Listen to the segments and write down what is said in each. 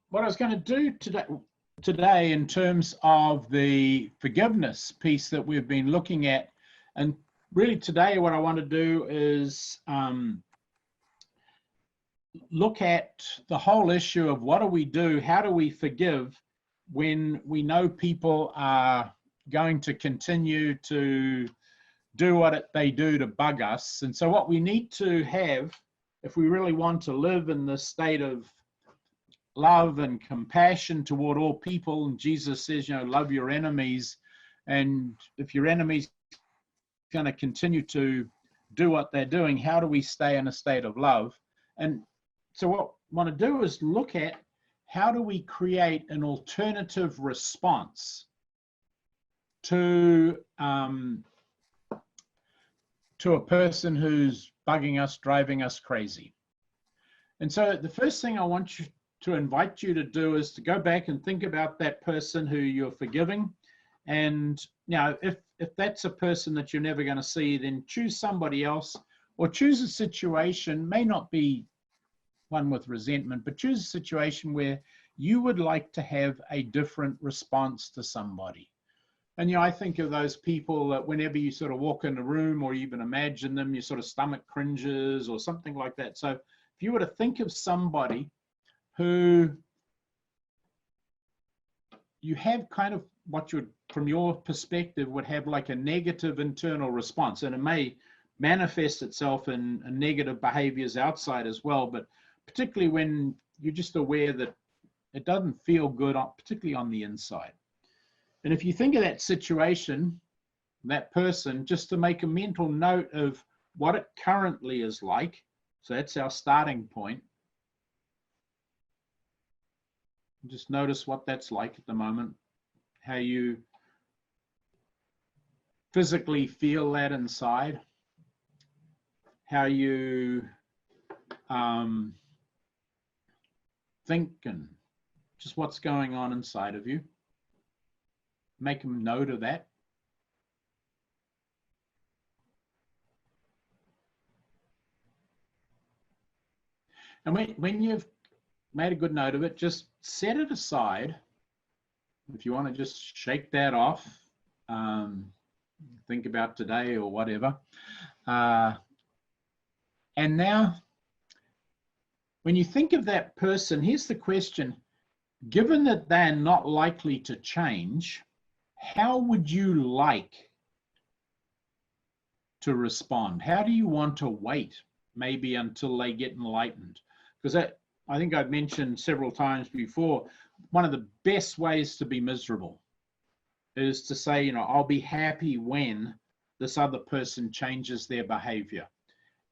what I was going to do today in terms of the forgiveness piece that we've been looking at, and really today what I want to do is look at the whole issue of what do we do, how do we forgive when we know people are going to continue to do what they do to bug us. And so what we need to have, if we really want to live in this state of love and compassion toward all people, and Jesus says, you know, love your enemies, and if your enemy's going to continue to do what they're doing, how do we stay in a state of love? And so what I want to do is look at how do we create an alternative response to a person who's bugging us, driving us crazy. And so the first thing I want you to invite you to do is to go back and think about that person who you're forgiving. And now, if that's a person that you're never going to see, then choose somebody else, or choose a situation, may not be one with resentment, but choose a situation where you would like to have a different response to somebody. And, you know, I think of those people that whenever you sort of walk in a room or even imagine them, your sort of stomach cringes or something like that. So if you were to think of somebody who you have kind of what you would, from your perspective, would have like a negative internal response, and it may manifest itself in negative behaviors outside as well, but particularly when you're just aware that it doesn't feel good, particularly on the inside. And if you think of that situation, that person, just to make a mental note of what it currently is like, so that's our starting point. Just notice what that's like at the moment, how you physically feel that inside, how you think, and just what's going on inside of you. Make a note of that. And when you've made a good note of it, just set it aside. If you want to just shake that off, think about today or whatever. And now, when you think of that person, here's the question. Given that they're not likely to change, how would you like to respond? How do you want to wait maybe until they get enlightened? Because I think I've mentioned several times before, one of the best ways to be miserable is to say, you know, I'll be happy when this other person changes their behavior.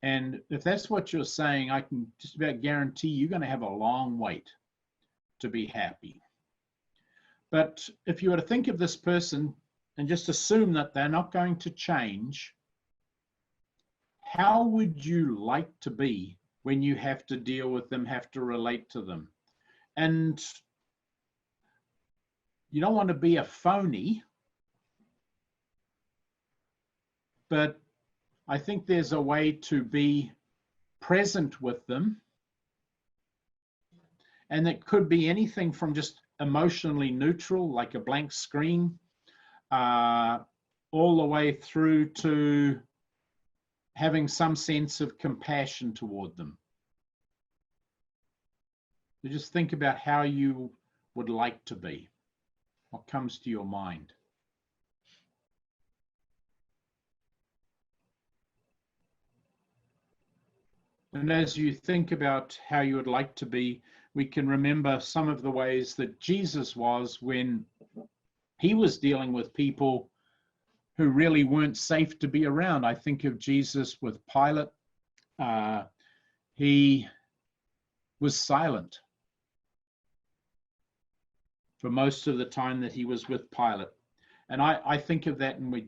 And if that's what you're saying, I can just about guarantee you're going to have a long wait to be happy. But if you were to think of this person and just assume that they're not going to change, how would you like to be when you have to deal with them, have to relate to them? And you don't want to be a phony, but I think there's a way to be present with them. And it could be anything from just emotionally neutral, like a blank screen, all the way through to having some sense of compassion toward them. So just think about how you would like to be, what comes to your mind. And as you think about how you would like to be, we can remember some of the ways that Jesus was when he was dealing with people who really weren't safe to be around. I think of Jesus with Pilate. He was silent for most of the time that he was with Pilate. And I think of that, and a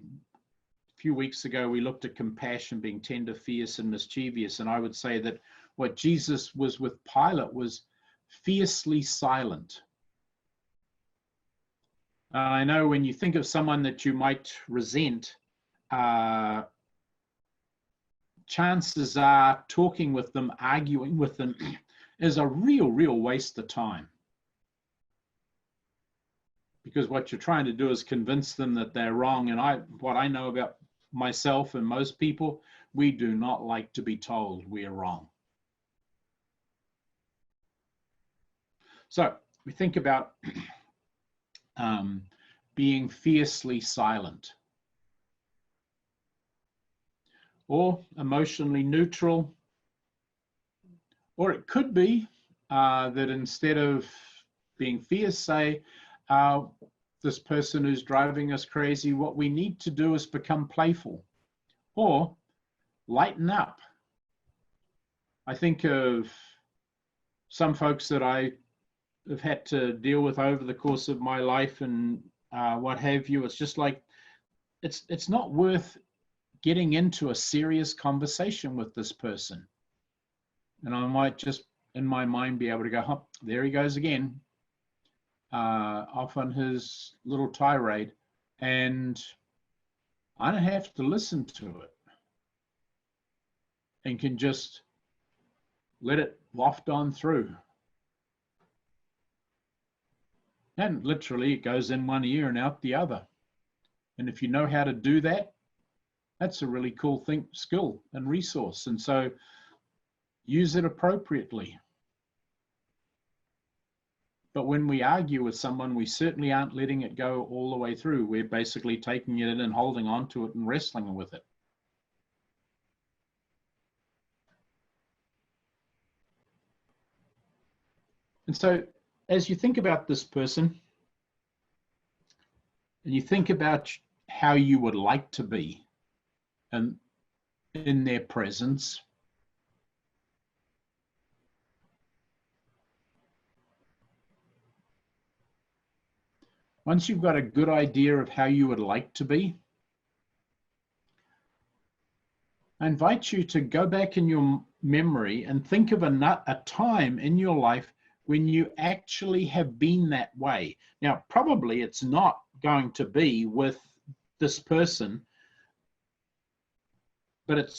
few weeks ago, we looked at compassion being tender, fierce, and mischievous. And I would say that what Jesus was with Pilate was fiercely silent. I know when you think of someone that you might resent, chances are talking with them, arguing with them is a real waste of time. Because what you're trying to do is convince them that they're wrong. And what I know about myself and most people, we do not like to be told we are wrong. So we think about being fiercely silent, or emotionally neutral, or it could be that instead of being fierce, say, this person who's driving us crazy, what we need to do is become playful or lighten up. I think of some folks that I have had to deal with over the course of my life and what have you. It's just like, it's not worth getting into a serious conversation with this person. And I might just in my mind be able to go, oh, there he goes again, off on his little tirade, and I don't have to listen to it and can just let it waft on through. And literally it goes in one ear and out the other. And if you know how to do that, that's a really cool skill and resource. And so use it appropriately. But when we argue with someone, we certainly aren't letting it go all the way through. We're basically taking it and holding on to it and wrestling with it. And so as you think about this person, and you think about how you would like to be and in their presence, once you've got a good idea of how you would like to be, I invite you to go back in your memory and think of a time in your life when you actually have been that way. Now, probably it's not going to be with this person, but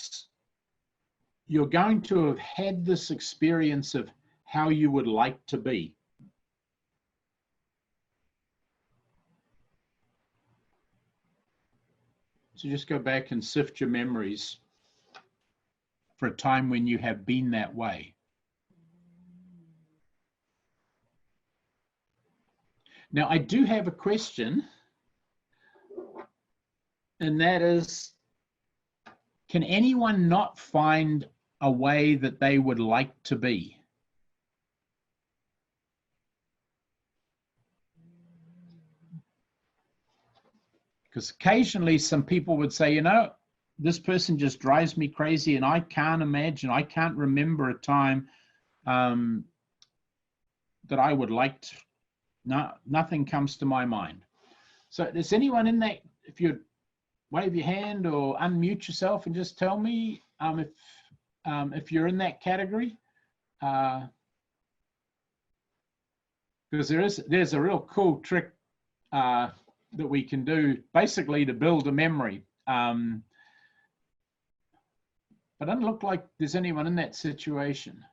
you're going to have had this experience of how you would like to be. So just go back and sift your memories for a time when you have been that way. Now, I do have a question, and that is, can anyone not find a way that they would like to be? Because occasionally some people would say, you know, this person just drives me crazy and I can't remember a time that I would like to, nothing comes to my mind. So is anyone in that, if you'd wave your hand or unmute yourself and just tell me if you're in that category? Because there's a real cool trick that we can do basically to build a memory. But it doesn't look like there's anyone in that situation,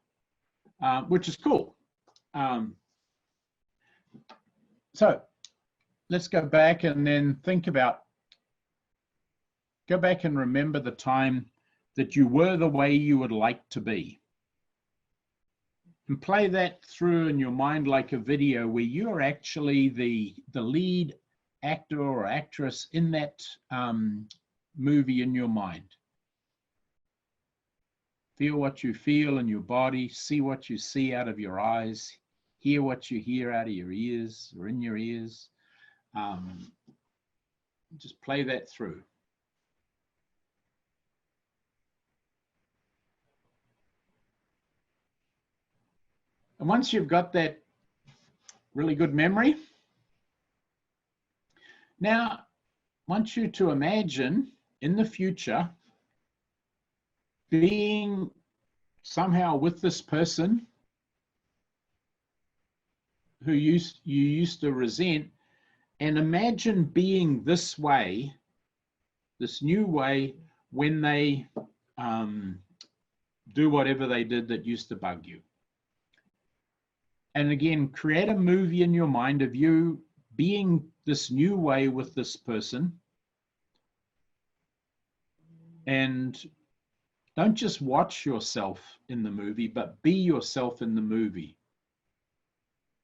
which is cool. So let's go back and then go back and remember the time that you were the way you would like to be. And play that through in your mind like a video where you're actually the lead actor or actress in that movie in your mind. Feel what you feel in your body, see what you see out of your eyes, hear what you hear out of your ears or in your ears. Just play that through. And once you've got that really good memory, now I want you to imagine in the future being somehow with this person who you used to resent, and imagine being this way, this new way, when they do whatever they did that used to bug you. And again, create a movie in your mind of you being this new way with this person. And don't just watch yourself in the movie, but be yourself in the movie.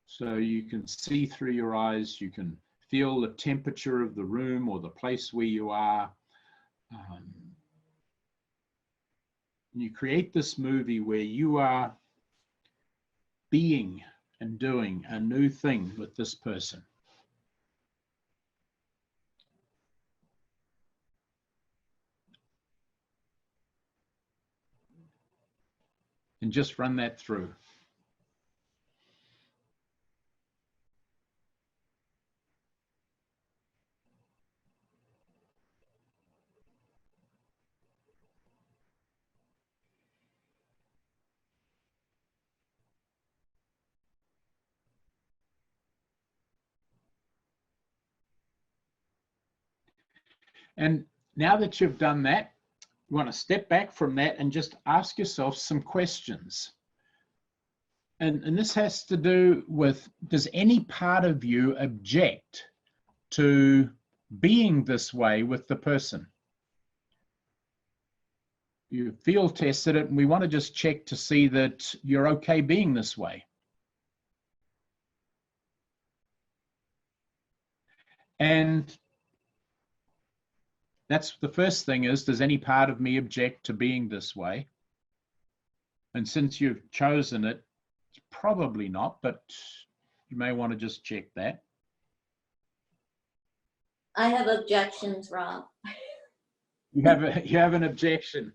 So you can see through your eyes, you can feel the temperature of the room or the place where you are. You create this movie where you are being and doing a new thing with this person. And just run that through. And now that you've done that, you want to step back from that and just ask yourself some questions. And this has to do with, does any part of you object to being this way with the person? You field tested it, and we want to just check to see that you're okay being this way. And that's the first thing is, does any part of me object to being this way? And since you've chosen it, it's probably not, but you may want to just check that. I have objections, Rob. You have an objection.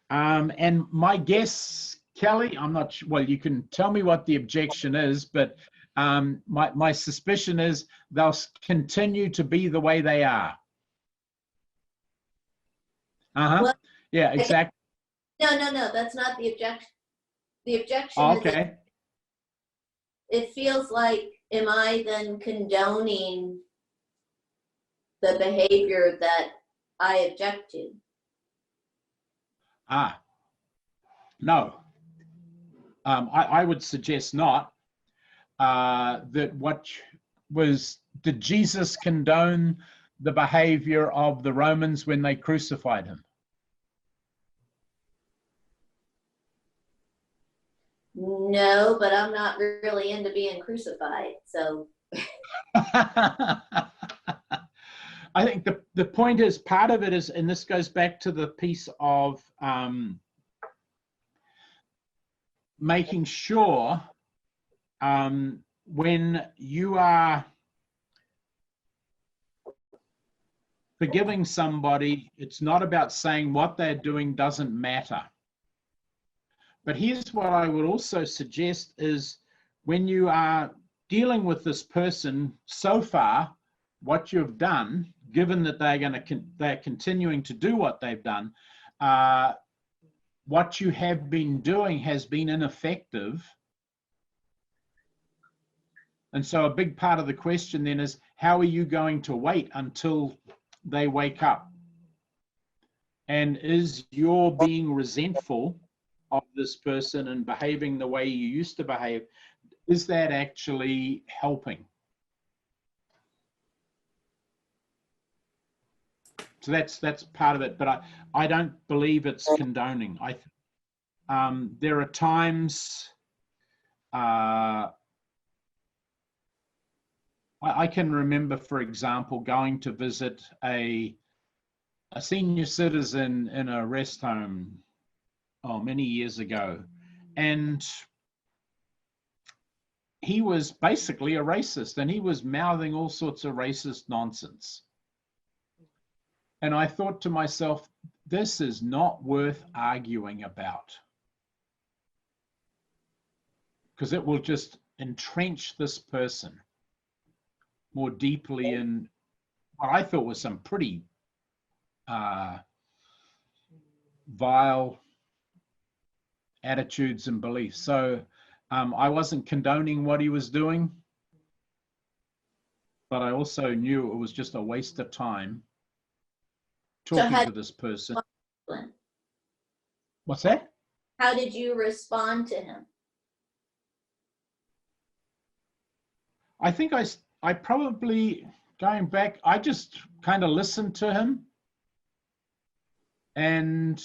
And my guess, Kelly, I'm not sure, well, you can tell me what the objection is, but my suspicion is they'll continue to be the way they are. Well, yeah, exactly. No, that's not the objection. The objection is Okay. it feels like, am I then condoning the behavior that I object to? No. I would suggest not. That what was, did Jesus condone the behavior of the Romans when they crucified him? No, but I'm not really into being crucified, so. I think the point is, part of it is, and this goes back to the piece of making sure when you are forgiving somebody, it's not about saying what they're doing doesn't matter. But here's what I would also suggest is, when you are dealing with this person, so far, what you've done, given that they're continuing to do what they've done, what you have been doing has been ineffective. And so a big part of the question then is, how are you going to wait until they wake up? And is your being resentful of this person and behaving the way you used to behave, is that actually helping? So that's part of it, but I don't believe it's condoning. There are times I can remember, for example, going to visit a senior citizen in a rest home many years ago, and he was basically a racist, and he was mouthing all sorts of racist nonsense. And I thought to myself, this is not worth arguing about, because it will just entrench this person more deeply in what I thought was some pretty vile attitudes and beliefs. So I wasn't condoning what he was doing, but I also knew it was just a waste of time talking to this person. What's that? How did you respond to him? I think I probably, going back, I just kind of listened to him and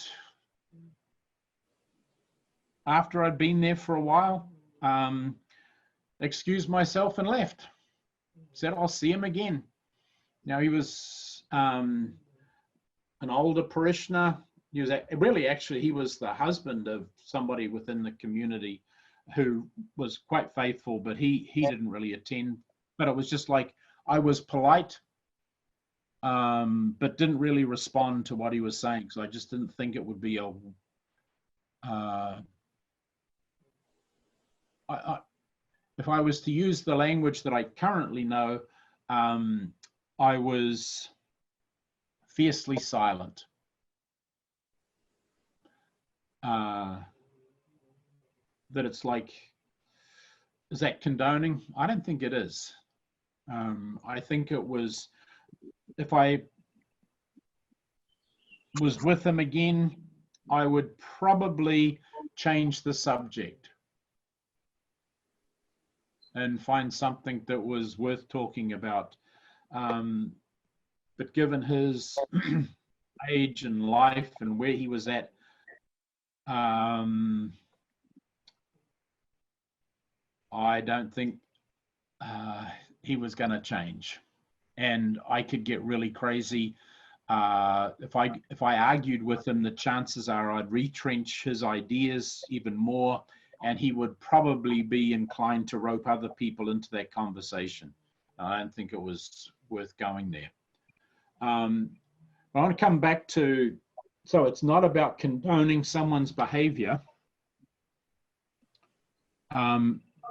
after I'd been there for a while, excused myself and left. Said I'll see him again. Now he was an older parishioner. He was actually he was the husband of somebody within the community who was quite faithful, but he didn't really attend. But it was just like I was polite, but didn't really respond to what he was saying. So I just didn't think it would be a if I was to use the language that I currently know, I was fiercely silent. That it's like, is that condoning? I don't think it is. I think it was, if I was with him again, I would probably change the subject and find something that was worth talking about. But given his age and life and where he was at, I don't think he was going to change. And I could get really crazy. If I argued with him, the chances are I'd retrench his ideas even more, and he would probably be inclined to rope other people into that conversation. I don't think it was worth going there. I want to come back to, so it's not about condoning someone's behavior.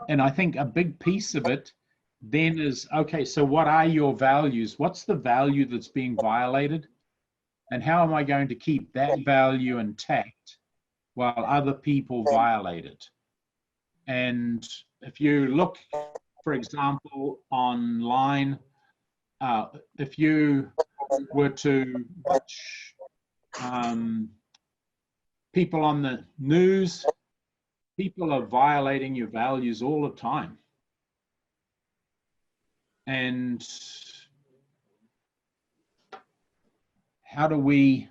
And I think a big piece of it then is, okay, so what are your values? What's the value that's being violated? And how am I going to keep that value intact while other people violate it? And if you look, for example, online, if you were to watch people on the news, people are violating your values all the time. And how do we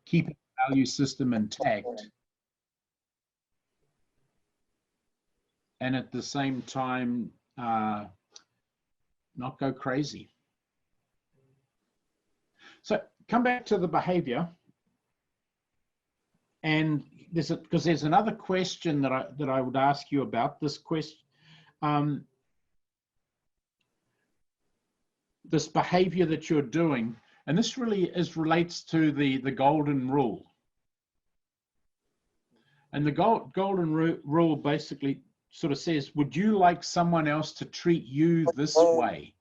keep a value system intact and at the same time not go crazy? So come back to the behavior, and because there's another question that I would ask you about this question. This behavior that you're doing, and this really relates to the golden rule. And the golden rule basically sort of says, would you like someone else to treat you this way?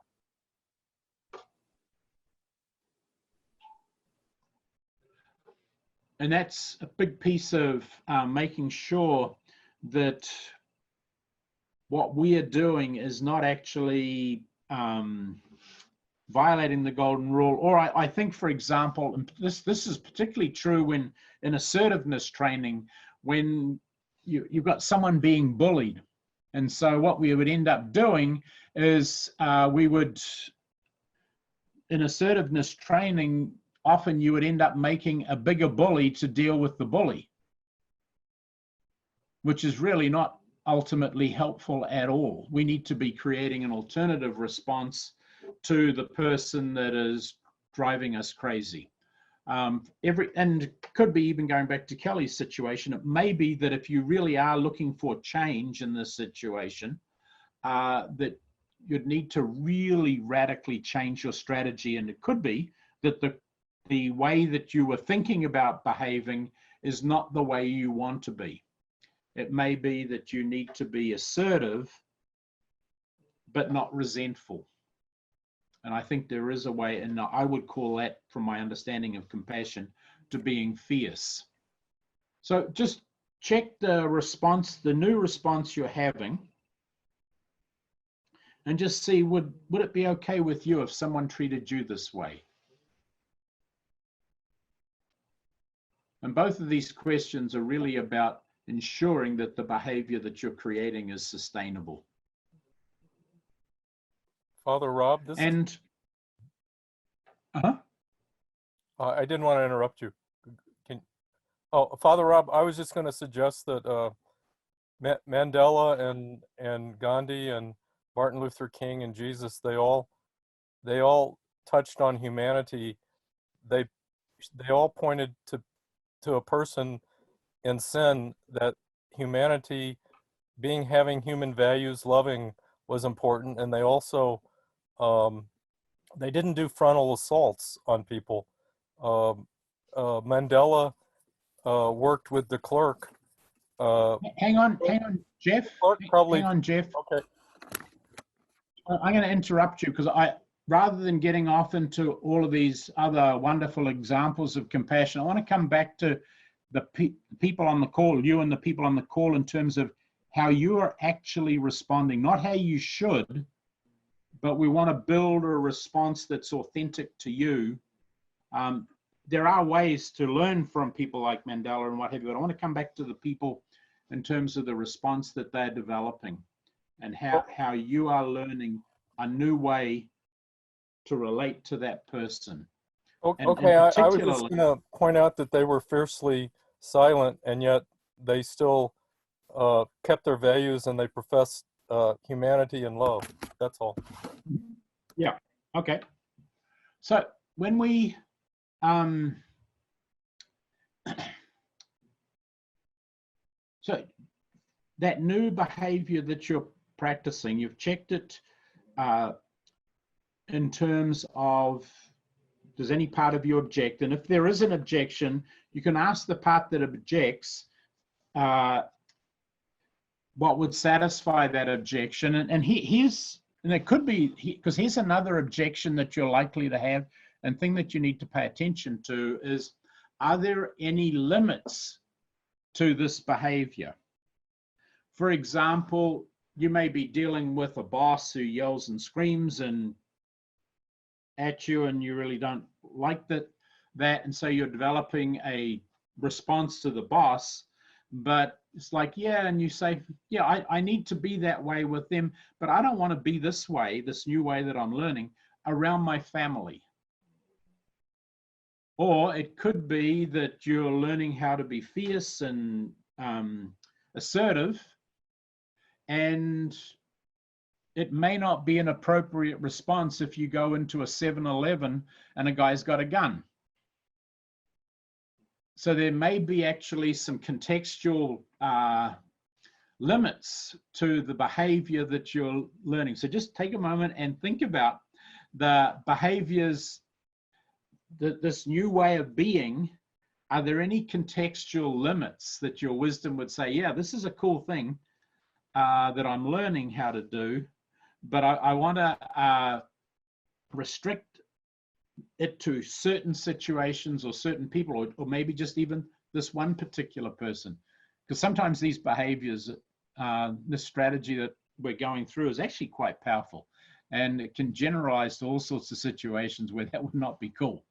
And that's a big piece of making sure that what we are doing is not actually violating the golden rule. Or I think, for example, and this is particularly true when in assertiveness training, when you've got someone being bullied. And so what we would end up doing is we would, in assertiveness training, often you would end up making a bigger bully to deal with the bully, which is really not ultimately helpful at all. We need to be creating an alternative response to the person that is driving us crazy. And could be even going back to Kelly's situation, it may be that if you really are looking for change in this situation, that you'd need to really radically change your strategy. And it could be that the way that you were thinking about behaving is not the way you want to be. It may be that you need to be assertive, but not resentful. And I think there is a way, and I would call that, from my understanding of compassion, to being fierce. So just check the response, the new response you're having, and just see, would it be okay with you if someone treated you this way? And both of these questions are really about ensuring that the behavior that you're creating is sustainable. Father Rob, this And I didn't want to interrupt you. Father Rob, I was just going to suggest that Mandela and Gandhi and Martin Luther King and Jesus, they all touched on humanity. They all pointed to a person in sin, that humanity, having human values, loving, was important, and they also they didn't do frontal assaults on people. Mandela worked with the clerk. hang on, Jeff. Probably. Hang on, Jeff. Okay. I'm going to interrupt you because rather than getting off into all of these other wonderful examples of compassion, I want to come back to the people on the call, you and the people on the call, in terms of how you are actually responding, not how you should, but we want to build a response that's authentic to you. There are ways to learn from people like Mandela and what have you, but I want to come back to the people in terms of the response that they're developing and how you are learning a new way to relate to that person. Okay, I was just going to point out that they were fiercely silent, and yet they still kept their values, and they professed humanity and love. That's all. Yeah. Okay. So when we so that new behavior that you're practicing, you've checked it in terms of, does any part of you object? And if there is an objection, you can ask the part that objects what would satisfy that objection. And it could be, because here's another objection that you're likely to have, and thing that you need to pay attention to is, are there any limits to this behavior? For example, you may be dealing with a boss who yells and screams and at you, and you really don't like that, and so you're developing a response to the boss. But it's like, yeah, and you say, yeah, I need to be that way with them, but I don't want to be this way, this new way that I'm learning, around my family. Or it could be that you're learning how to be fierce and assertive, and it may not be an appropriate response if you go into a 7-Eleven and a guy's got a gun. So there may be actually some contextual limits to the behavior that you're learning. So just take a moment and think about the behaviors, this new way of being. Are there any contextual limits that your wisdom would say, yeah, this is a cool thing that I'm learning how to do, but I want to restrict it to certain situations or certain people, or maybe just even this one particular person? Because sometimes these behaviors, this strategy that we're going through is actually quite powerful, and it can generalize to all sorts of situations where that would not be cool.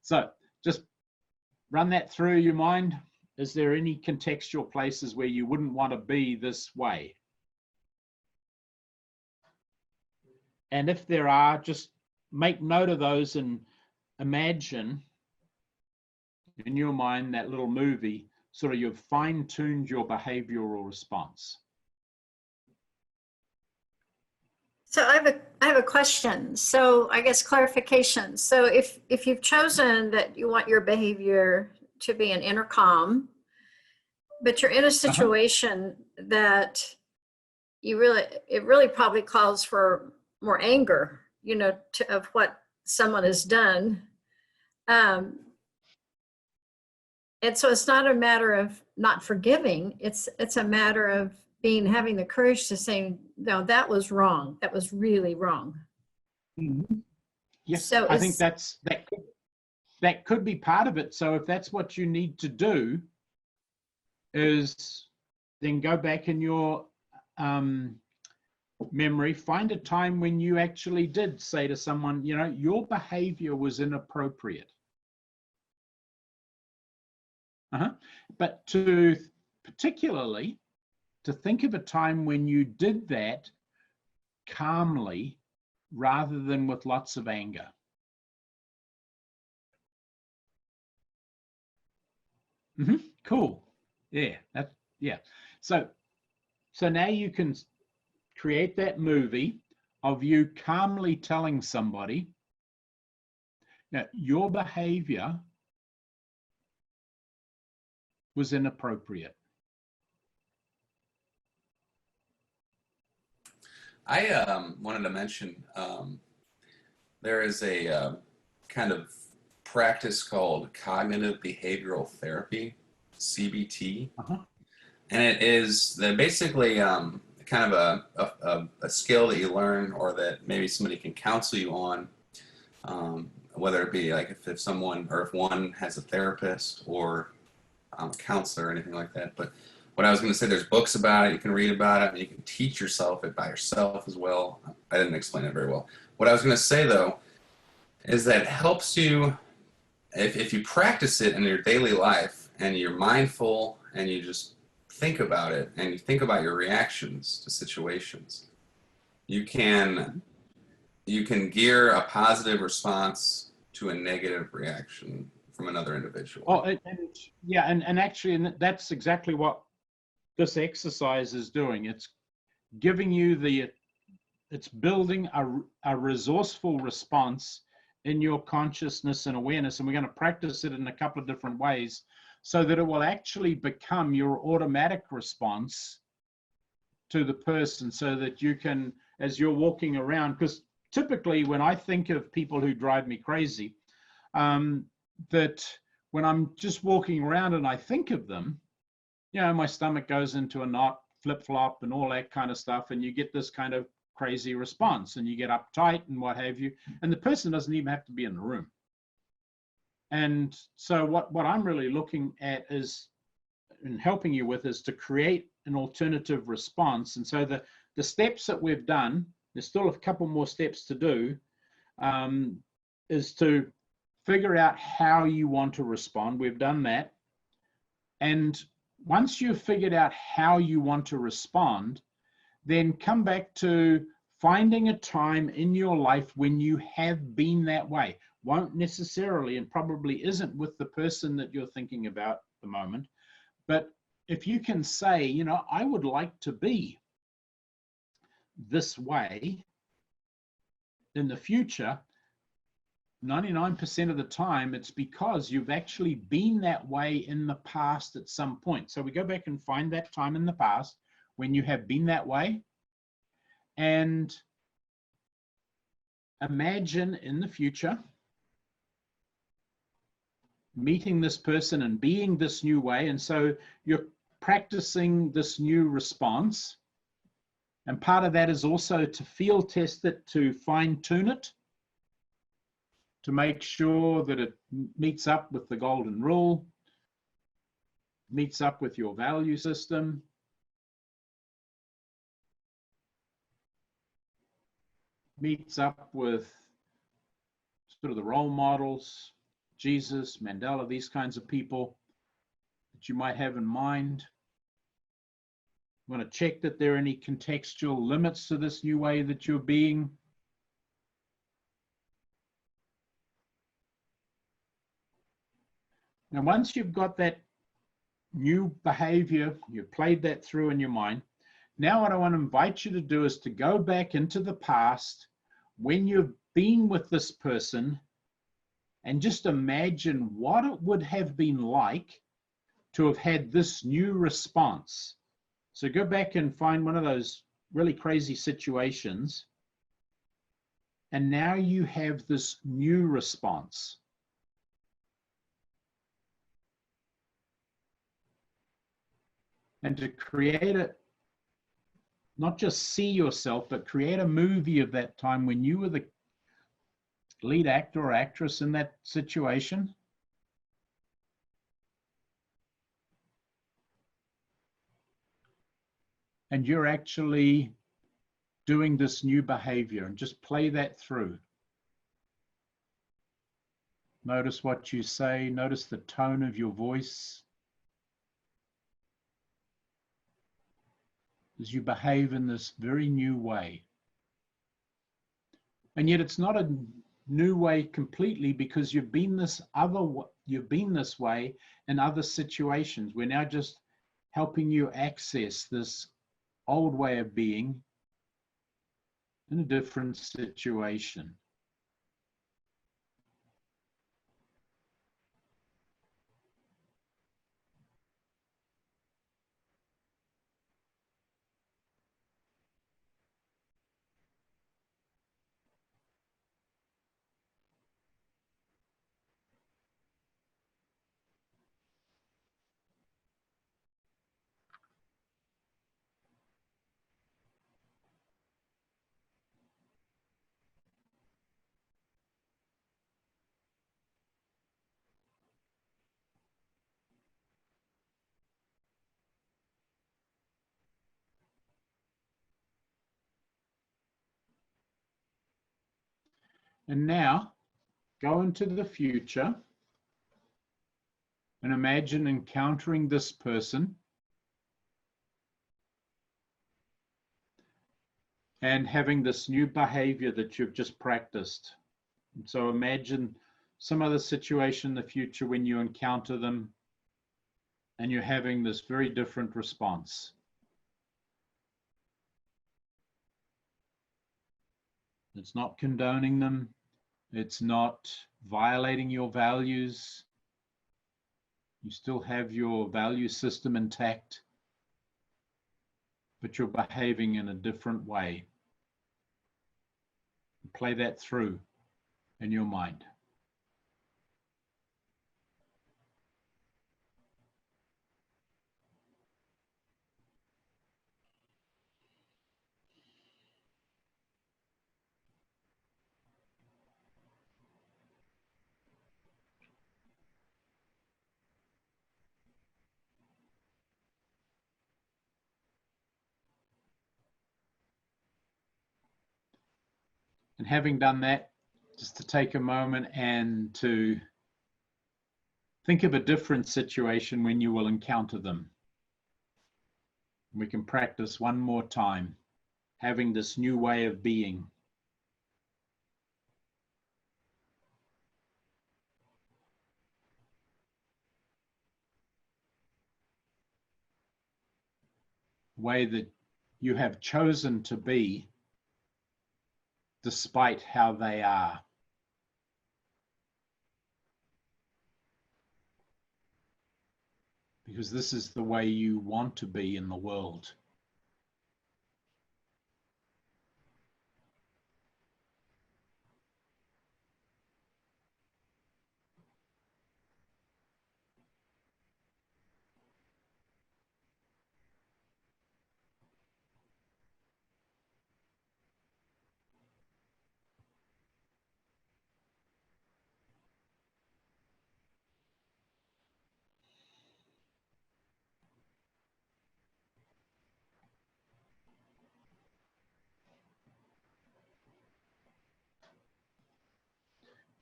So just run that through your mind. Is there any contextual places where you wouldn't want to be this way? And if there are, just make note of those and imagine in your mind that little movie, sort of you've fine-tuned your behavioral response. So I have a question. So I guess clarification. So if you've chosen that you want your behavior to be an intercom, but you're in a situation that it really probably calls for more anger, you know, of what someone has done. And so it's not a matter of not forgiving. It's a matter of having the courage to say, no, that was wrong. That was really wrong. Mm-hmm. Yes, so I think that could be part of it. So if that's what you need to do, is then go back in your memory, find a time when you actually did say to someone, you know, your behavior was inappropriate. But particularly to think of a time when you did that calmly rather than with lots of anger. Cool. Yeah, yeah. So now you can create that movie of you calmly telling somebody, now your behavior was inappropriate. I wanted to mention there is a kind of practice called cognitive behavioral therapy, CBT. And it is basically kind of a skill that you learn, or that maybe somebody can counsel you on, whether it be like if someone, or if one has a therapist or a counselor or anything like that. But what I was going to say, there's books about it, you can read about it, and you can teach yourself it by yourself as well. I didn't explain it very well. What I was going to say, though, is that it helps you, if you practice it in your daily life and you're mindful and you just think about it and you think about your reactions to situations, you can gear a positive response to a negative reaction from another individual. Oh, and actually, that's exactly what this exercise is doing. It's giving you it's building a resourceful response in your consciousness and awareness. And we're going to practice it in a couple of different ways so that it will actually become your automatic response to the person, so that you can, as you're walking around, because typically when I think of people who drive me crazy, that when I'm just walking around and I think of them, you know, my stomach goes into a knot, flip-flop and all that kind of stuff, and you get this kind of crazy response and you get uptight and what have you, and the person doesn't even have to be in the room. And so what I'm really looking at is, and helping you with, is to create an alternative response. And so the steps that we've done, there's still a couple more steps to do, is to figure out how you want to respond. We've done that. And once you've figured out how you want to respond, then come back to finding a time in your life when you have been that way. Won't necessarily, and probably isn't with the person that you're thinking about at the moment, but if you can say, you know, I would like to be this way in the future, 99% of the time, it's because you've actually been that way in the past at some point. So we go back and find that time in the past when you have been that way, and imagine in the future meeting this person and being this new way. And so you're practicing this new response. And part of that is also to field test it, to fine tune it, to make sure that it meets up with the golden rule, meets up with your value system, meets up with sort of the role models, Jesus, Mandela, these kinds of people that you might have in mind. You want to check that there are any contextual limits to this new way that you're being. Now, once you've got that new behavior, you've played that through in your mind, now what I want to invite you to do is to go back into the past when you've been with this person and just imagine what it would have been like to have had this new response. So go back and find one of those really crazy situations, and now you have this new response. And to create it, not just see yourself, but create a movie of that time when you were the lead actor or actress in that situation. And you're actually doing this new behavior, and just play that through. Notice what you say, notice the tone of your voice as you behave in this very new way. And yet it's not a new way completely, because you've been this way in other situations. We're now just helping you access this old way of being in a different situation. And now go into the future and imagine encountering this person and having this new behavior that you've just practiced. And so imagine some other situation in the future when you encounter them and you're having this very different response. It's not condoning them. It's not violating your values. You still have your value system intact, but you're behaving in a different way. Play that through in your mind. And having done that, just to take a moment and to think of a different situation when you will encounter them. We can practice one more time, having this new way of being. Way that you have chosen to be despite how they are. Because this is the way you want to be in the world.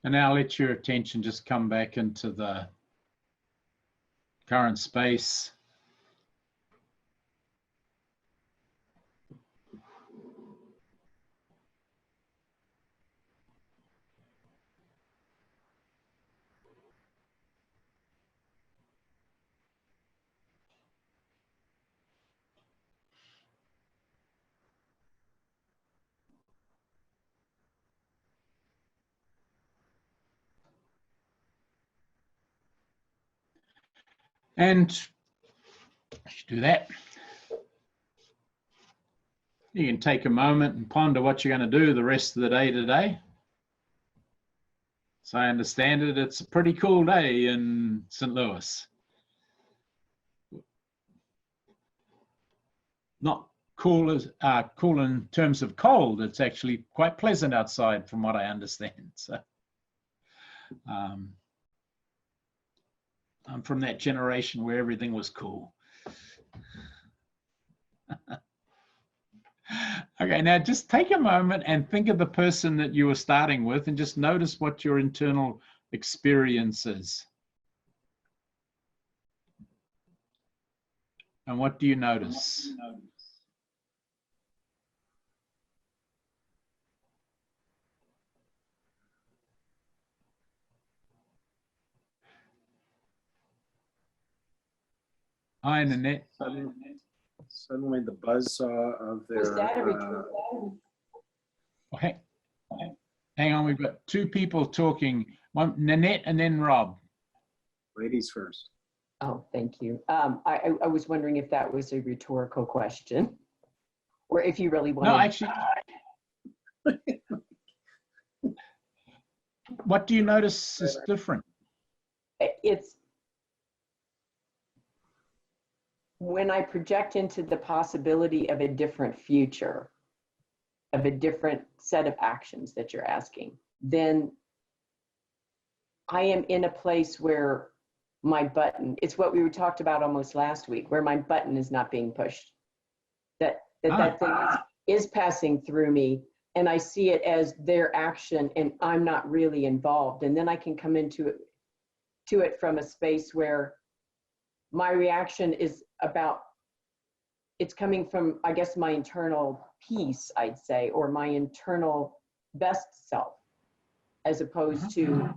And now let your attention just come back into the current space. And as you do that, you can take a moment and ponder what you're going to do the rest of the day today. So I understand it, it's a pretty cool day in St. Louis. Not cool in terms of cold. It's actually quite pleasant outside, from what I understand. So I'm from that generation where everything was cool. Okay, now just take a moment and think of the person that you were starting with and just notice what your internal experience is. And what do you notice? Hi, Nanette. Suddenly the buzzsaw of Was their, that a retort? Oh, hang on, we've got two people talking. One, Nanette and then Rob. ladies first. Oh, thank you. I was wondering if that was a rhetorical question, or if you really wanted. No, actually, what do you notice is different? It's when I project into the possibility of a different future, of a different set of actions that you're asking, then I am in a place where my button, it's what we talked about almost last week, where my button is not being pushed. That thing is passing through me, and I see it as their action, and I'm not really involved. And then I can come into it from a space where my reaction is about, it's coming from, I guess, my internal peace, I'd say, or my internal best self, as opposed to,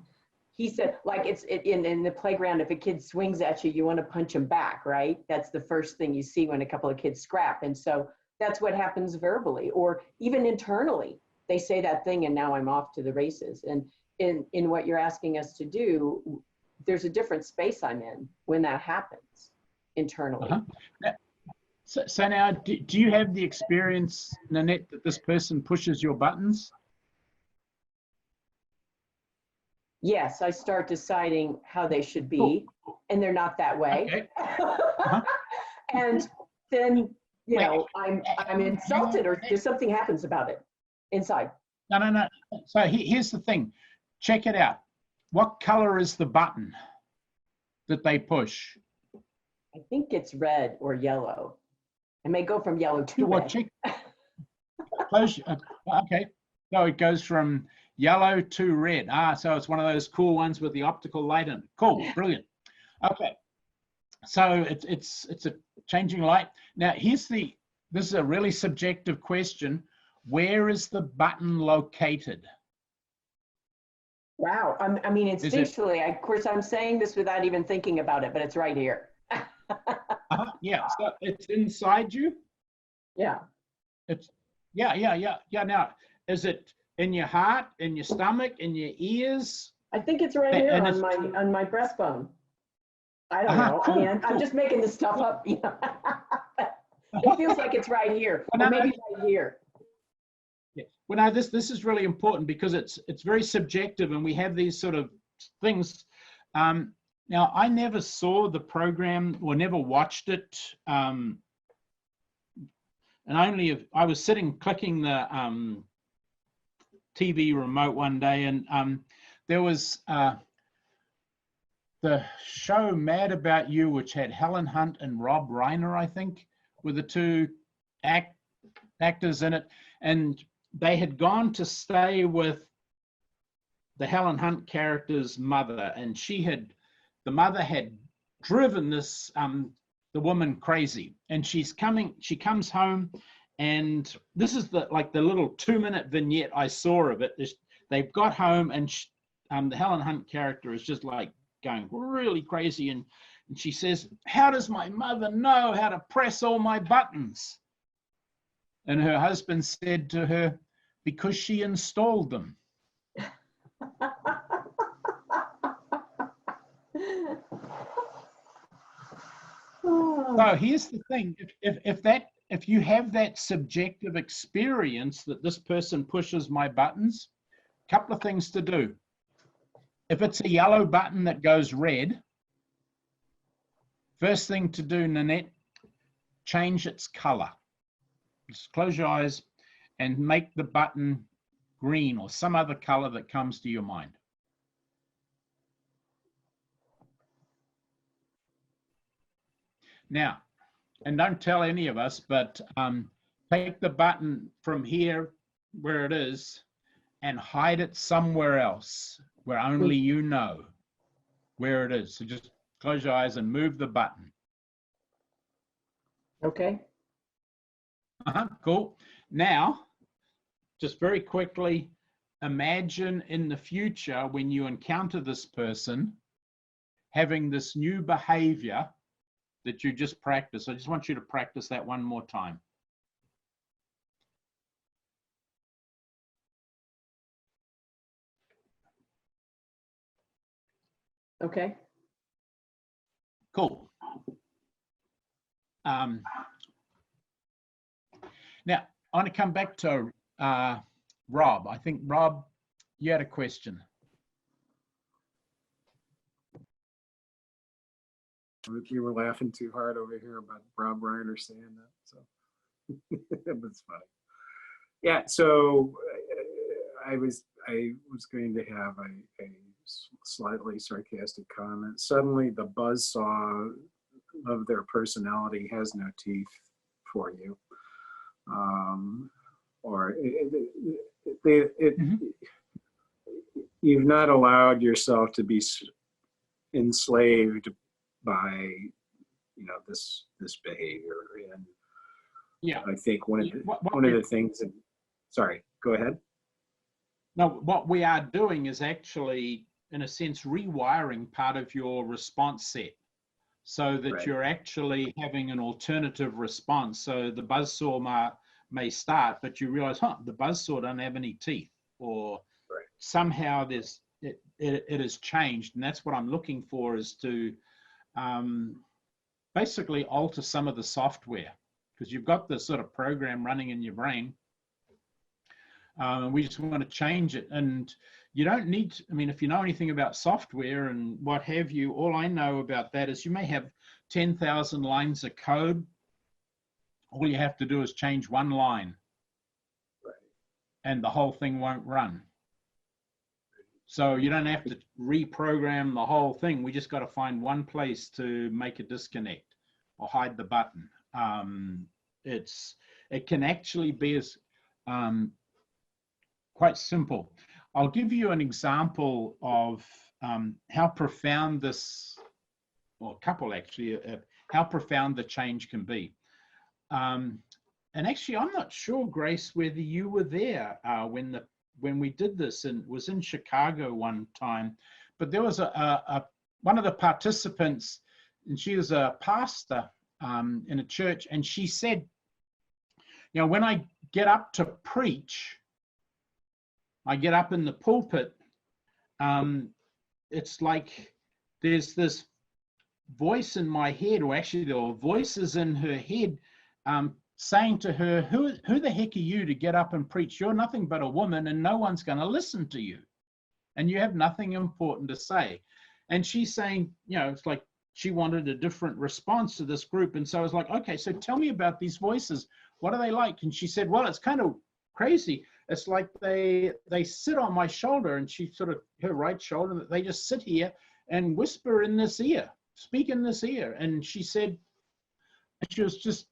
he said, like it's in the playground, if a kid swings at you, you want to punch him back, right? That's the first thing you see when a couple of kids scrap. And so that's what happens verbally, or even internally. They say that thing and now I'm off to the races. And in what you're asking us to do, there's a different space I'm in when that happens internally. So now, do you have the experience, Nanette, that this person pushes your buttons? Yes, I start deciding how they should be, and they're not that way. Okay. And then, you know, I'm insulted, or there's something happens about it inside. No. So here's the thing. Check it out. What color is the button that they push? I think it's red or yellow. It may go from yellow to Well, red. check. Close. Okay. So it goes from yellow to red. So it's one of those cool ones with the optical light in it. Cool. Brilliant. Okay. So it's a changing light. Now this is a really subjective question. Where is the button located? Wow. I mean, instinctually, of course, I'm saying this without even thinking about it, but it's right here. Yeah. So it's inside you. Yeah. It's yeah. Now, is it in your heart, in your stomach, in your ears? I think it's right here And on my breastbone. I don't know. Cool, I mean, I'm just making this stuff up. You know? It feels like it's right here, or maybe right here. Yeah. Well, now this is really important because it's very subjective, and we have these sort of things. Now, I never saw the program or never watched it, and only if I was sitting clicking the TV remote one day, and there was the show Mad About You, which had Helen Hunt and Rob Reiner, I think, were the two actors in it, and they had gone to stay with the Helen Hunt character's mother, and the mother had driven this the woman crazy, and she comes home, and this is the little 2-minute vignette I saw of it. They've got home, and the Helen Hunt character is just like going really crazy, and she says, "How does my mother know how to press all my buttons?" And her husband said to her, "Because she installed them." So here's the thing: if you have that subjective experience that this person pushes my buttons, a couple of things to do. If it's a yellow button that goes red, first thing to do, Nanette, change its color. Just close your eyes and make the button green or some other color that comes to your mind. Now, and don't tell any of us, but take the button from here where it is and hide it somewhere else where only you know where it is. So just close your eyes and move the button. Okay. Cool. Now, just very quickly, imagine in the future when you encounter this person having this new behavior that you just practice. I just want you to practice that one more time. Okay. Cool. Now, I want to come back to Rob. I think, Rob, you had a question. You were laughing too hard over here about Rob Reiner saying that, so it was funny. Yeah, so I was going to have a slightly sarcastic comment. Suddenly, the buzzsaw of their personality has no teeth for you, or you've not allowed yourself to be enslaved by, you know, this behavior. And Yeah, I think one of the things that, sorry, go ahead. no, what we are doing is actually, in a sense, rewiring part of your response set so that Right. you're actually having an alternative response. So the buzzsaw may start, but you realize, the buzzsaw doesn't have any teeth, or Right. somehow it has changed. And that's what I'm looking for, is to basically alter some of the software, because you've got this sort of program running in your brain. We just want to change it. And you don't need to, I mean, if you know anything about software and what have you, all I know about that is you may have 10,000 lines of code. All you have to do is change one line, Right. and the whole thing won't run. So you don't have to reprogram the whole thing. We just got to find one place to make a disconnect or hide the button. It can actually be as quite simple. I'll give you an example of how profound this, or a couple actually, how profound the change can be. And actually, I'm not sure, Grace, whether you were there when we did this, and it was in Chicago one time, but there was one of the participants, and she was a pastor in a church, and she said, you know, when I get up to preach, I get up in the pulpit, it's like there's this voice in my head, or actually there were voices in her head saying to her, who the heck are you to get up and preach? You're nothing but a woman, and no one's going to listen to you, and you have nothing important to say. And she's saying, you know, it's like she wanted a different response to this group. And so I was like, okay, so tell me about these voices. What are they like? And she said, well, it's kind of crazy. It's like they sit on my shoulder, and she sort of, her right shoulder, they just sit here and whisper in this ear, speak in this ear. And she said, she was just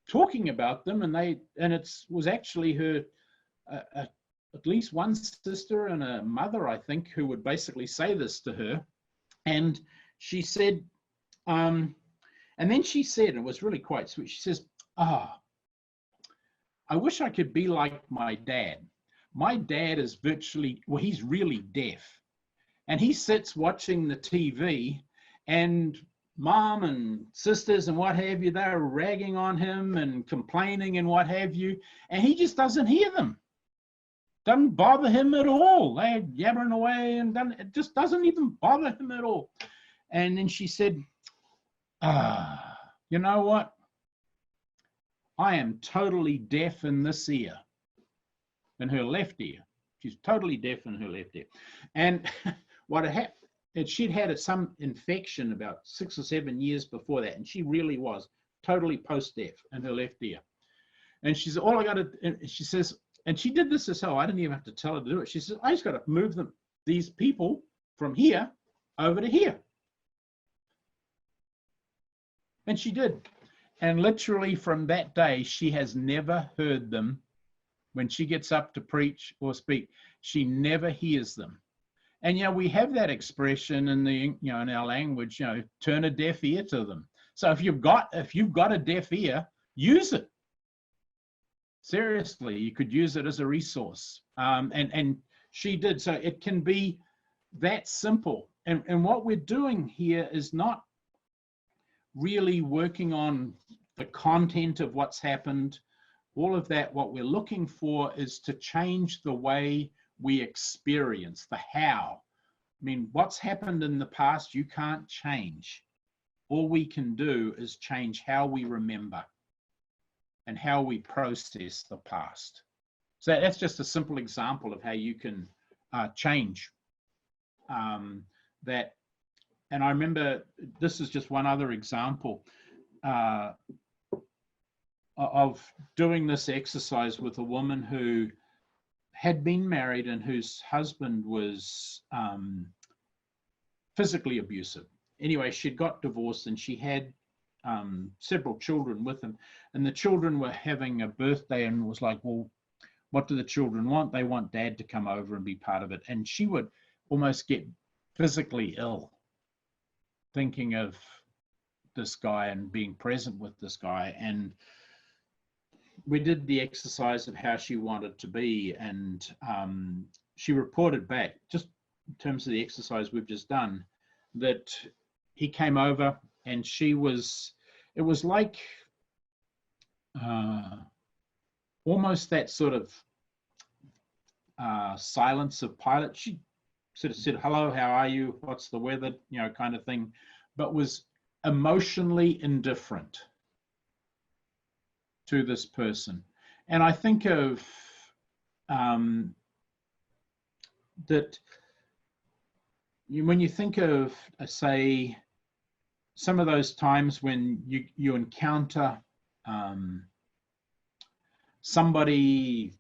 talking about them, and it was actually her, at least one sister and a mother, I think, who would basically say this to her. And she said, and then she said, and it was really quite sweet, she says, I wish I could be like my dad. My dad is virtually, well, he's really deaf. And he sits watching the TV, and mom and sisters and what have you, they're ragging on him and complaining and what have you. And he just doesn't hear them. Doesn't bother him at all. They're yabbering away, and it just doesn't even bother him at all. And then she said, you know what? I am totally deaf in this ear, in her left ear. She's totally deaf in her left ear. And what had happened, she'd had some infection about 6 or 7 years before that, and she really was totally post-deaf in her left ear. And she said, all I got to, and she says, and she did this herself. I didn't even have to tell her to do it. She says, I just got to move these people from here over to here. And she did. And literally from that day, she has never heard them. When she gets up to preach or speak, she never hears them. And, you know, we have that expression in in our language, you know, turn a deaf ear to them. So if you've got a deaf ear, use it. Seriously, you could use it as a resource. And she did. So it can be that simple. And what we're doing here is not, really working on the content of what's happened, all of that, what we're looking for is to change the way we experience, the how. I mean, what's happened in the past, you can't change. All we can do is change how we remember and how we process the past. So that's just a simple example of how you can change that. And I remember, this is just one other example of doing this exercise with a woman who had been married and whose husband was physically abusive. Anyway, she'd got divorced and she had several children with him, and the children were having a birthday and was like, well, what do the children want? They want dad to come over and be part of it. And she would almost get physically ill thinking of this guy and being present with this guy. And we did the exercise of how she wanted to be, and she reported back, just in terms of the exercise we've just done, that he came over and she was, it was like almost that sort of Silence of Pilate. She sort of said, hello, how are you? What's the weather? You know, kind of thing, but was emotionally indifferent to this person. And I think of that when you think of, say, some of those times when you encounter somebody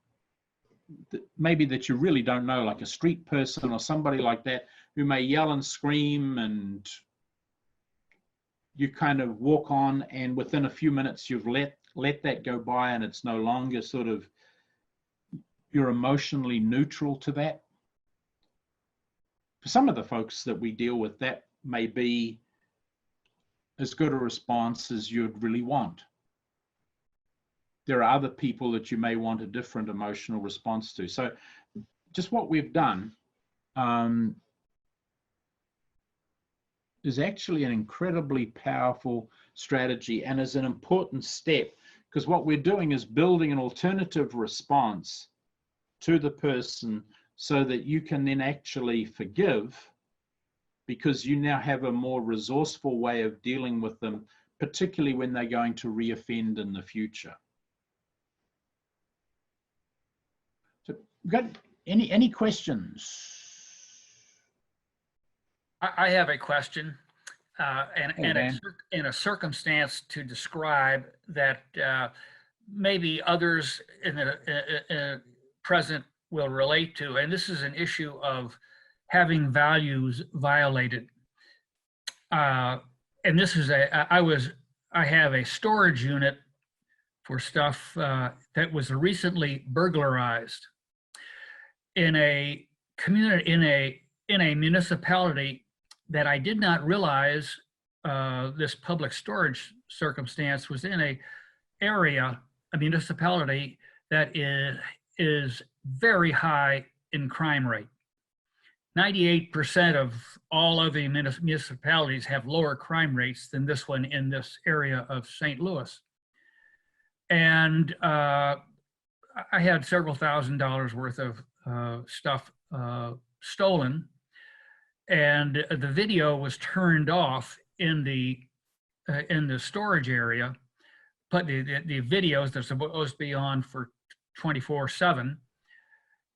maybe that you really don't know, like a street person or somebody like that, who may yell and scream, and you kind of walk on, and within a few minutes you've let that go by, and it's no longer sort of, you're emotionally neutral to that. For some of the folks that we deal with, that may be as good a response as you'd really want. There are other people that you may want a different emotional response to. So just what we've done is actually an incredibly powerful strategy, and is an important step, because what we're doing is building an alternative response to the person so that you can then actually forgive, because you now have a more resourceful way of dealing with them, particularly when they're going to reoffend in the future. So, got any questions? I have a question, and a circumstance to describe that maybe others in the present will relate to, and this is an issue of having values violated. And this is I have a storage unit for stuff that was recently burglarized in a community, in a municipality that I did not realize this public storage circumstance was in a area, a municipality that is very high in crime rate. 98% of all other municipalities have lower crime rates than this one in this area of St. Louis. And I had several $1,000s worth of stuff stolen, and the video was turned off in the storage area, but the videos, they're supposed to be on for 24/7.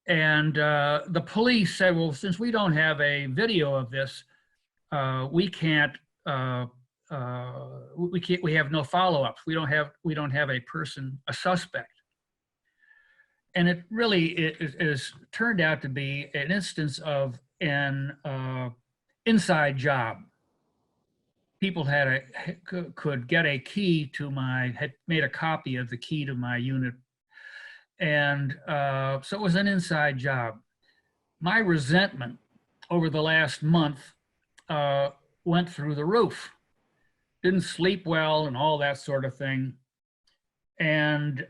And the police said, well, since we don't have a video of this, we can't, we have no follow-ups. We don't have a person, a suspect. And it really is turned out to be an instance of an inside job. People could get a key to had made a copy of the key to my unit. And so it was an inside job. My resentment over the last month went through the roof. Didn't sleep well and all that sort of thing. And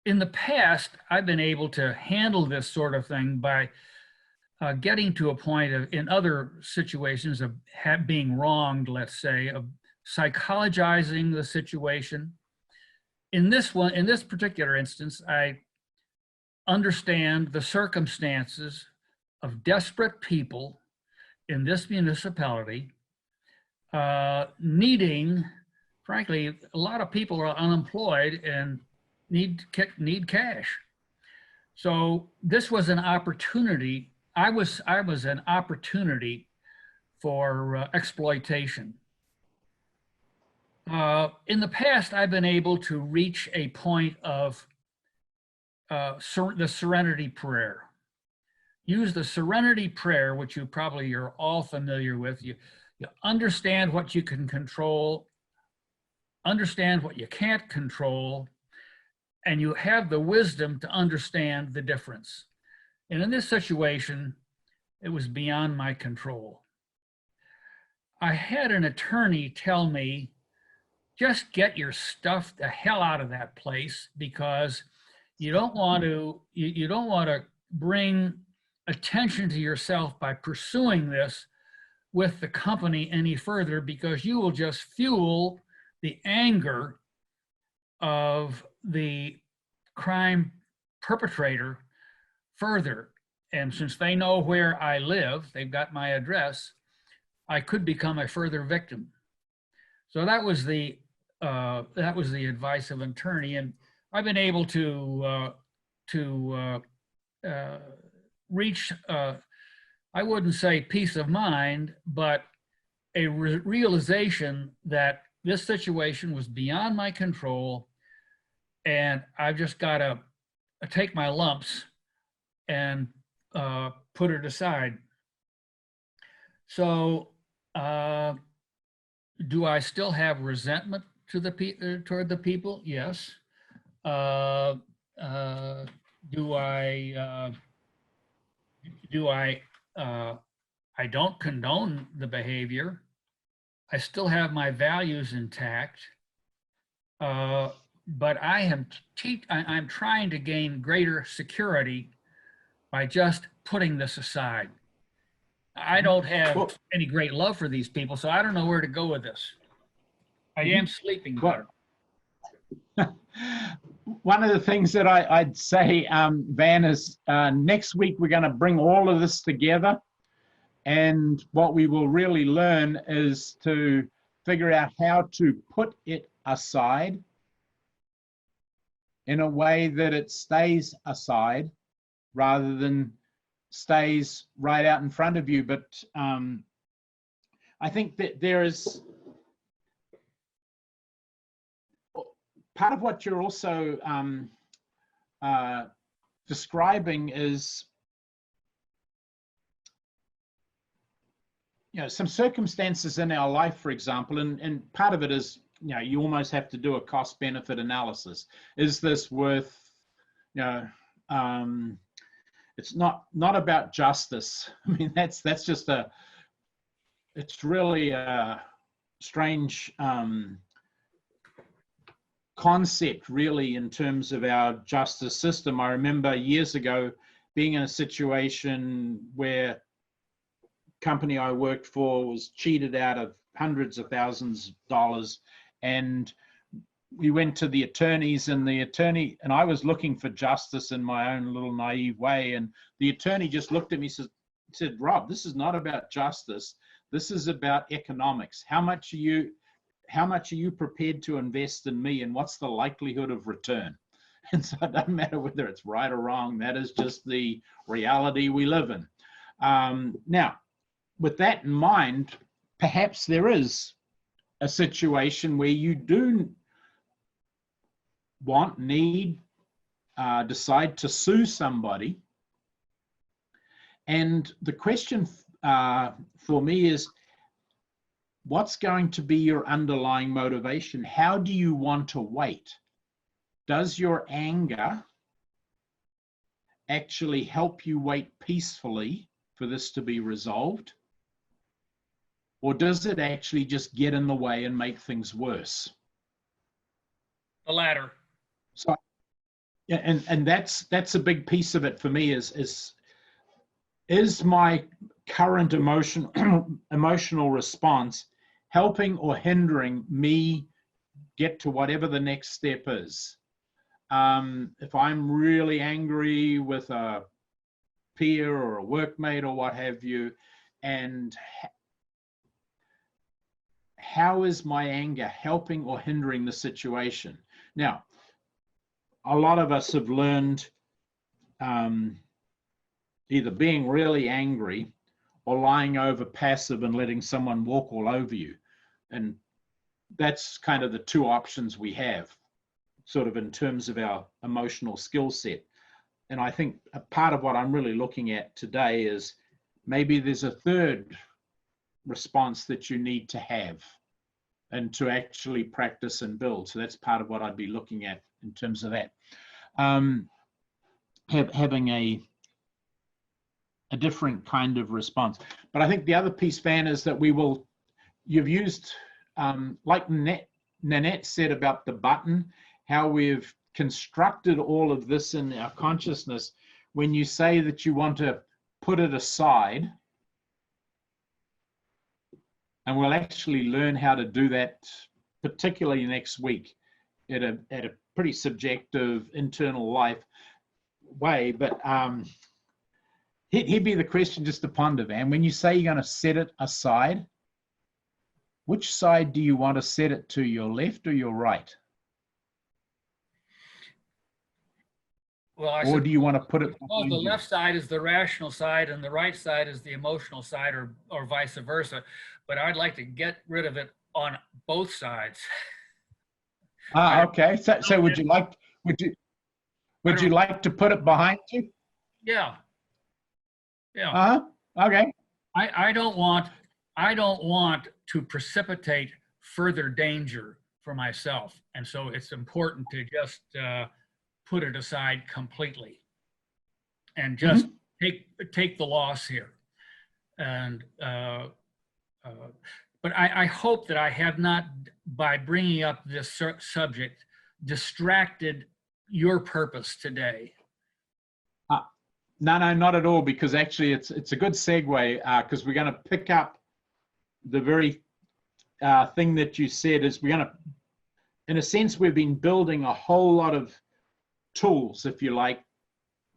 in the past, I've been able to handle this sort of thing by getting to a point of, in other situations of being wronged, let's say, of psychologizing the situation. In this particular instance, I understand the circumstances of desperate people in this municipality needing, frankly, a lot of people are unemployed and need cash. So this was an opportunity. I was an opportunity for exploitation. In the past, I've been able to reach a point of the serenity prayer. Use the serenity prayer, which you probably are all familiar with. You understand what you can control, understand what you can't control, and you have the wisdom to understand the difference. And in this situation, it was beyond my control. I had an attorney tell me, just get your stuff the hell out of that place, because you don't want to bring attention to yourself by pursuing this with the company any further, because you will just fuel the anger of the crime perpetrator further. And since they know where I live, they've got my address, I could become a further victim. So that was the advice of an attorney, and I've been able to reach, I wouldn't say peace of mind, but a realization that this situation was beyond my control, and I've just got to take my lumps and put it aside. So do I still have resentment to toward the people? Yes. Do I don't condone the behavior. I still have my values intact, but I'm trying to gain greater security by just putting this aside. I don't have any great love for these people, so I don't know where to go with this. I am sleeping better. One of the things that I'd say, Van, is next week we're going to bring all of this together, and what we will really learn is to figure out how to put it aside in a way that it stays aside rather than stays right out in front of you. But I think that there is part of what you're also describing is, you know, some circumstances in our life, for example, and part of it is, you know, you almost have to do a cost-benefit analysis. Is this worth, you know, it's not about justice. I mean, that's just it's really a strange concept, really, in terms of our justice system. I remember years ago being in a situation where company I worked for was cheated out of hundreds of thousands of dollars, and we went to the attorneys, and I was looking for justice in my own little naive way, and the attorney just looked at me and said, Rob, this is not about justice, this is about economics. How much are you prepared to invest in me, and what's the likelihood of return? And so it doesn't matter whether it's right or wrong, that is just the reality we live in. Now, with that in mind, perhaps there is a situation where you do decide to sue somebody. And the question for me is, what's going to be your underlying motivation? How do you want to wait? Does your anger actually help you wait peacefully for this to be resolved? Or does it actually just get in the way and make things worse? The latter. So, yeah, and that's a big piece of it for me is is my current emotional response helping or hindering me get to whatever the next step is? If I'm really angry with a peer or a workmate or what have you, and how is my anger helping or hindering the situation? Now, a lot of us have learned either being really angry or lying over passive and letting someone walk all over you. And that's kind of the two options we have, sort of in terms of our emotional skill set. And I think a part of what I'm really looking at today is maybe there's a third response that you need to have and to actually practice and build. So that's part of what I'd be looking at in terms of that. Having a different kind of response. But I think the other piece, Van, is that you've used, like Nanette said about the button, how we've constructed all of this in our consciousness. When you say that you want to put it aside, and we'll actually learn how to do that, particularly next week, at a pretty subjective internal life way. But here'd be the question just to ponder, Van. When you say you're going to set it aside, which side do you want to set it to, your left or your right? Well, Or do you want to put it behind the left side is the rational side and the right side is the emotional side, or vice versa. But I'd like to get rid of it on both sides. Okay. So would you like to put it behind you? Yeah. Yeah. Okay. I don't want to precipitate further danger for myself, and so it's important to just put it aside completely and just take the loss here. And but I hope that I have not, by bringing up this subject, distracted your purpose today. No, not at all, because actually it's a good segue, because we're going to pick up the very thing that you said. Is we're going to, in a sense, we've been building a whole lot of tools, if you like,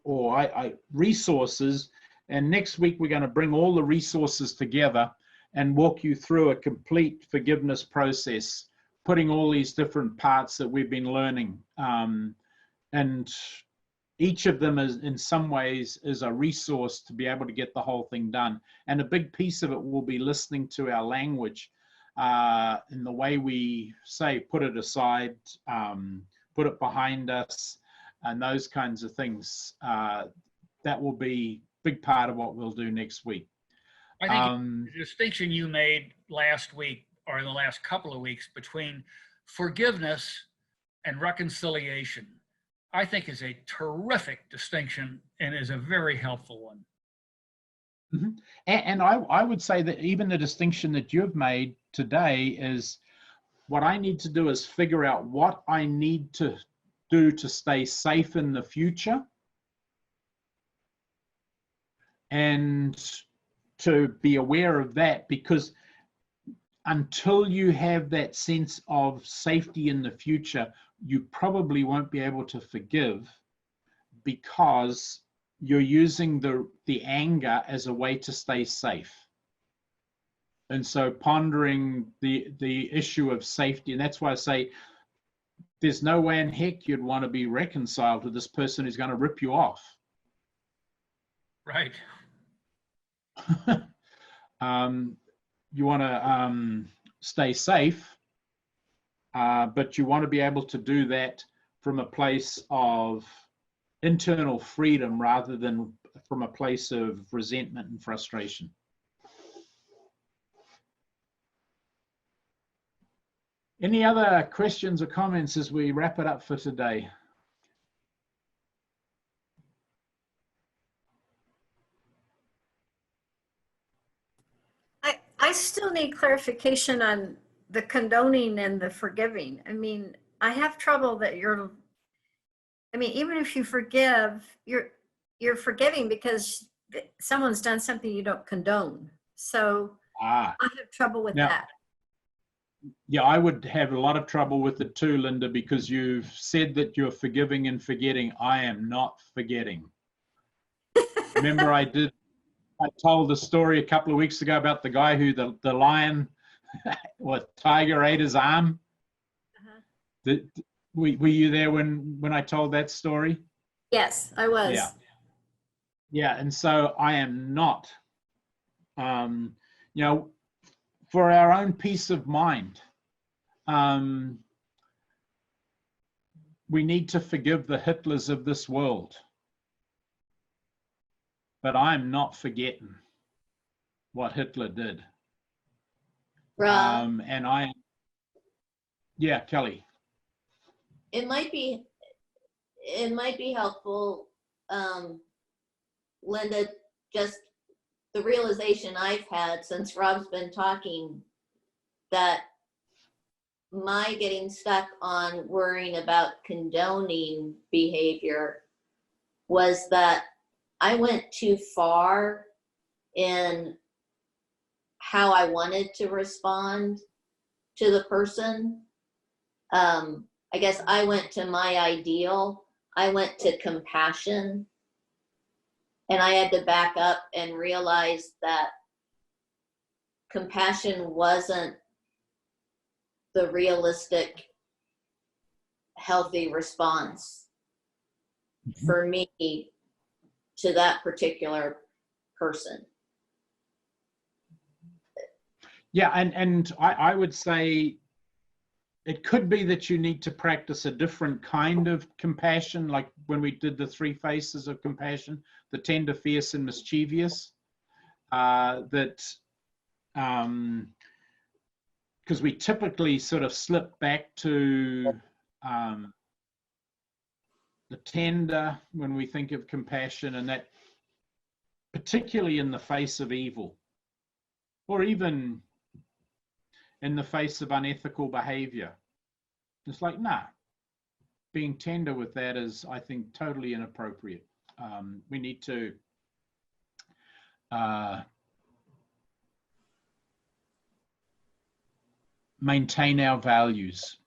or resources, and next week we're going to bring all the resources together and walk you through a complete forgiveness process, putting all these different parts that we've been learning, and each of them is, in some ways, is a resource to be able to get the whole thing done. And a big piece of it will be listening to our language, in the way we say, put it aside, put it behind us, and those kinds of things. That will be a big part of what we'll do next week. I think the distinction you made last week, or in the last couple of weeks, between forgiveness and reconciliation, I think is a terrific distinction and is a very helpful one. Mm-hmm. And I would say that even the distinction that you've made today is, what I need to do is figure out what I need to do to stay safe in the future, and to be aware of that, because until you have that sense of safety in the future, you probably won't be able to forgive, because you're using the anger as a way to stay safe. And so pondering the issue of safety, and that's why I say there's no way in heck you'd want to be reconciled with this person who's going to rip you off. Right. You want to stay safe, but you want to be able to do that from a place of internal freedom rather than from a place of resentment and frustration. Any other questions or comments as we wrap it up for today? I still need clarification on the condoning and the forgiving. I mean, I have trouble that even if you forgive, you're forgiving because someone's done something you don't condone. So Ah, I have trouble with Now- that. yeah, I would have a lot of trouble with it too, Linda, because you've said that you're forgiving and forgetting. I am not forgetting. Remember, I told the story a couple of weeks ago about the guy who the lion or tiger ate his arm. Were you there when I told that story? Yes, I was. Yeah. Yeah, and so I am not. For our own peace of mind, we need to forgive the Hitlers of this world. But I'm not forgetting what Hitler did. Rob, Yeah, Kelly. it might be helpful, Linda, just the realization I've had since Rob's been talking, that my getting stuck on worrying about condoning behavior was that I went too far in how I wanted to respond to the person. I guess I went to my ideal. I went to compassion. And I had to back up and realize that compassion wasn't the realistic, healthy response for me to that particular person. Yeah, and I would say it could be that you need to practice a different kind of compassion, like when we did the 3 faces of compassion, the tender, fierce, and mischievous. Because we typically sort of slip back to the tender when we think of compassion, and that particularly in the face of evil, or even in the face of unethical behavior. It's like, nah, being tender with that is, I think, totally inappropriate. We need to maintain our values,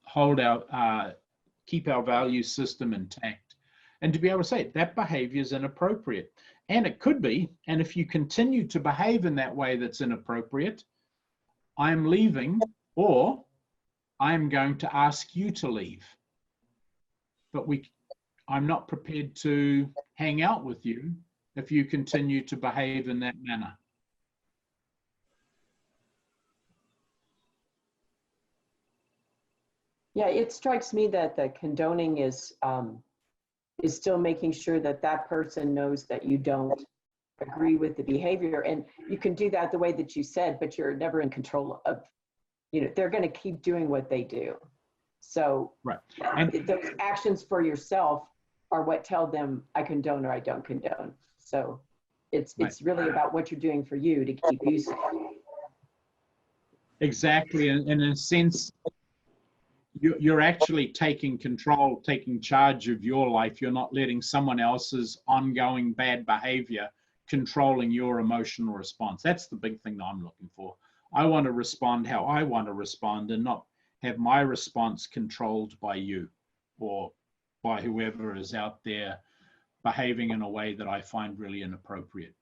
keep our value system intact, and to be able to say that behavior is inappropriate. And it could be, and if you continue to behave in that way that's inappropriate, I'm leaving, or I'm going to ask you to leave. But I'm not prepared to hang out with you if you continue to behave in that manner. Yeah, it strikes me that the condoning is still making sure that that person knows that you don't agree with the behavior. And you can do that the way that you said, but you're never in control of, they're going to keep doing what they do. So right. And those actions for yourself are what tell them I condone or I don't condone. So it's really about what you're doing for you to keep you safe. Exactly. And in a sense, you're actually taking control, taking charge of your life. You're not letting someone else's ongoing bad behavior controlling your emotional response. That's the big thing that I'm looking for. I want to respond how I want to respond and not have my response controlled by you or by whoever is out there behaving in a way that I find really inappropriate.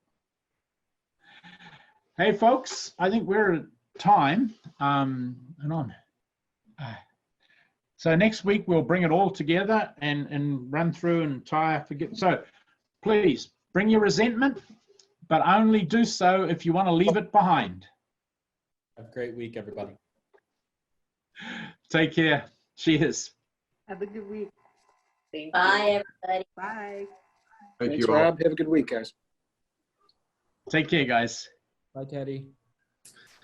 Hey, folks, I think we're at time. So next week, we'll bring it all together and run through and forget. So please bring your resentment, but only do so if you want to leave it behind. Have a great week, everybody. Take care. Cheers. Have a good week. Bye, everybody. Bye. Thanks, Rob. Have a good week, guys. Take care, guys. Bye, Teddy.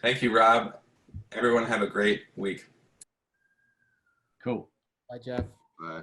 Thank you, Rob. Everyone have a great week. Cool. Bye, Jeff. Bye.